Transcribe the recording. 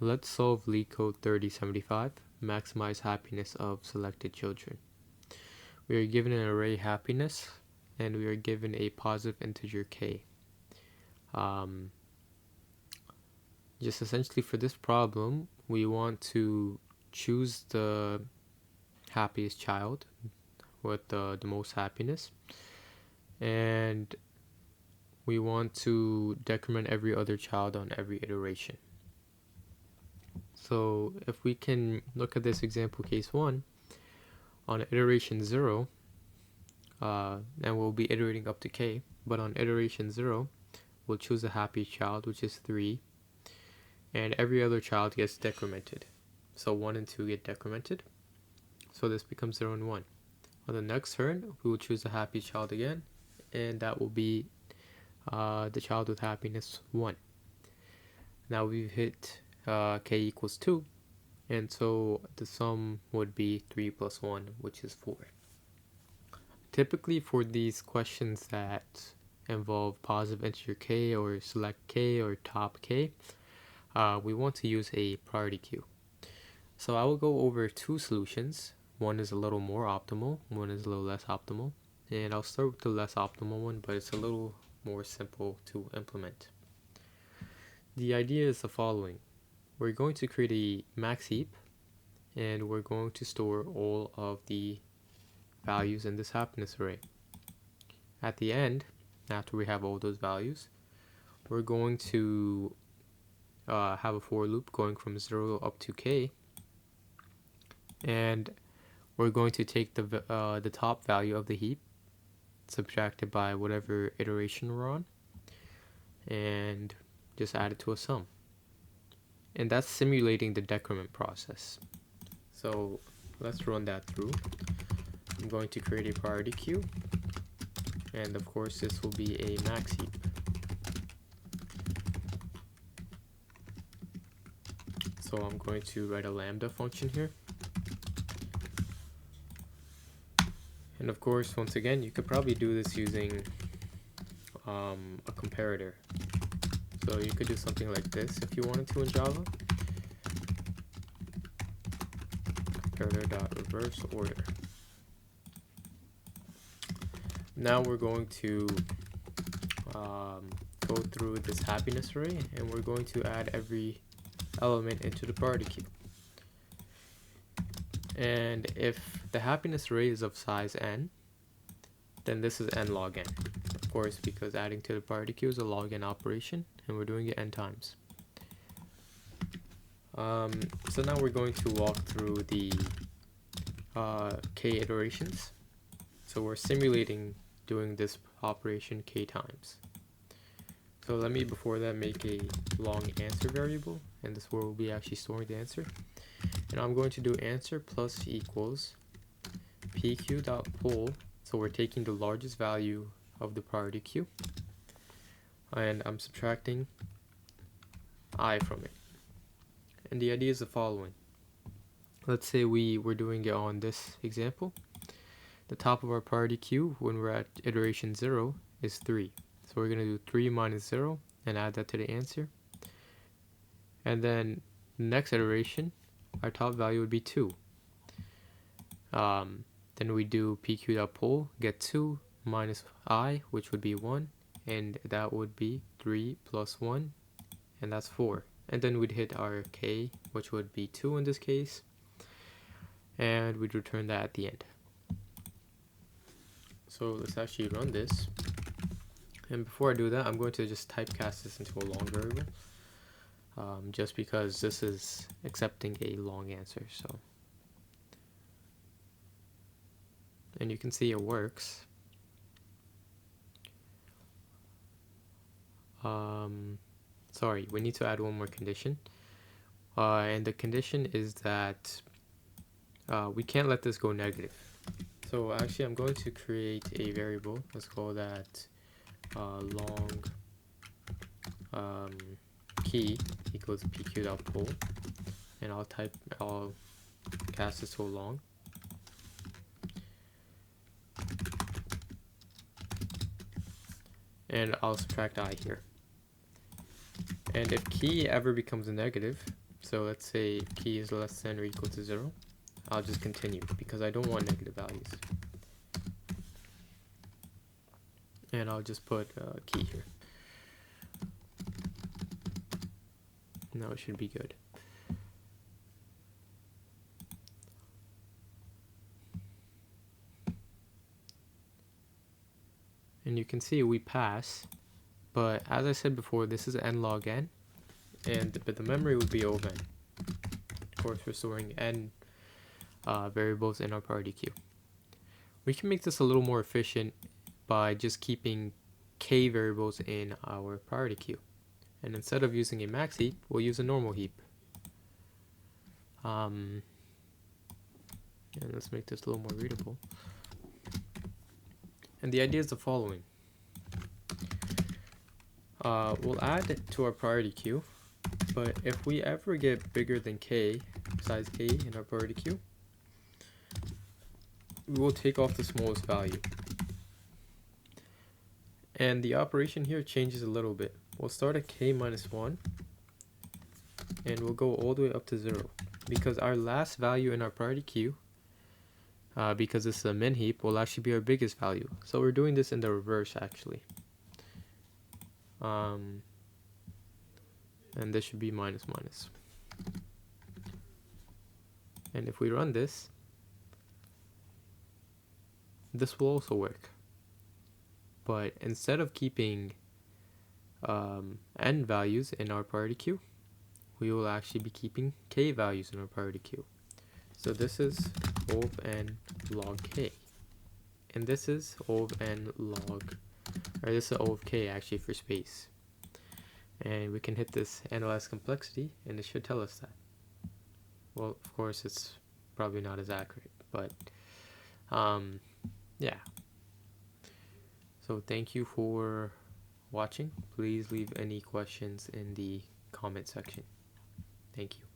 Let's solve LeetCode 3075, maximize happiness of selected children. We are given an array happiness, and we are given a positive integer k. Just essentially for this problem, we want to choose the happiest child with the most happiness, and we want to decrement every other child on every iteration. So if we can look at this example case 1, on iteration 0, and we'll be iterating up to k, but on iteration 0, we'll choose the happiest child, which is 3, and every other child gets decremented. So 1 and 2 get decremented, so this becomes 0 and 1. On the next turn, we will choose the happiest child again, and that will be the child with happiness 1. Now we've hit k equals 2, and so the sum would be 3 plus 1, which is 4. Typically for these questions that involve positive integer k or select k or top k, we want to use a priority queue. So I will go over two solutions. One is a little more optimal, one is a little less optimal, and I'll start with the less optimal one, but it's a little more simple to implement. The idea is the following. We're going to create a max heap, and we're going to store all of the values in this happiness array. At the end, after we have all those values, we're going to have a for loop going from 0 up to k, and we're going to take the top value of the heap, subtracted by whatever iteration we're on, and just add it to a sum. And that's simulating the decrement process. So let's run that through. I'm going to create a priority queue, and of course this will be a max heap. So I'm going to write a lambda function here. And of course, once again, you could probably do this using a comparator. So you could do something like this if you wanted to in Java. Comparator.reverse order. Now we're going to go through this happiness array, and we're going to add every element into the priority queue. And if the happiness array is of size n, then this is n log n. Of course, because adding to the priority queue is a log n operation, and we're doing it n times. So now we're going to walk through the k iterations. So we're simulating doing this operation k times. So let me, before that, make a long answer variable, and this is where we'll be actually storing the answer. And I'm going to do answer plus equals pq.pull. So we're taking the largest value of the priority queue, and I'm subtracting I from it. And the idea is the following. Let's say we were doing it on this example. The top of our priority queue when we're at iteration 0 is 3. So we're going to do 3 minus 0 and add that to the answer. And then next iteration, our top value would be 2. Then we do pq.pull, get 2 minus I, which would be 1, and that would be 3 plus 1, and that's 4. And then we'd hit our k, which would be 2 in this case, and we'd return that at the end. So let's actually run this. And before I do that, I'm going to just typecast this into a long variable, just because this is accepting a long answer. So, and you can see it works. Sorry, we need to add one more condition, and the condition is that we can't let this go negative. So actually, I'm going to create a variable. Let's call that long key equals pq.pull, and I'll cast this to a long. And I'll subtract I here. And if key ever becomes a negative, So let's say key is less than or equal to 0. I'll just continue because I don't want negative values. And I'll just put key here. Now it should be good. And you can see we pass, but as I said before, this is n log n, but the memory would be O of n. Of course, we're storing n variables in our priority queue. We can make this a little more efficient by just keeping k variables in our priority queue. And instead of using a max heap, we'll use a normal heap. And let's make this a little more readable. And the idea is the following. We'll add it to our priority queue, but if we ever get bigger than k, size k in our priority queue, we will take off the smallest value. And the operation here changes a little bit. We'll start at k minus 1, and we'll go all the way up to 0. Because our last value in our priority queue, because this is a min heap, will actually be our biggest value. So we're doing this in the reverse, actually. And this should be minus minus. And if we run this, this will also work. But instead of keeping n values in our priority queue, we will actually be keeping k values in our priority queue. So this is O of n log k. And this is O of n log, or this is O of k actually for space. And we can hit this analyze complexity, and it should tell us that. Well, of course, it's probably not as accurate, but yeah. So thank you for watching. Please leave any questions in the comment section. Thank you.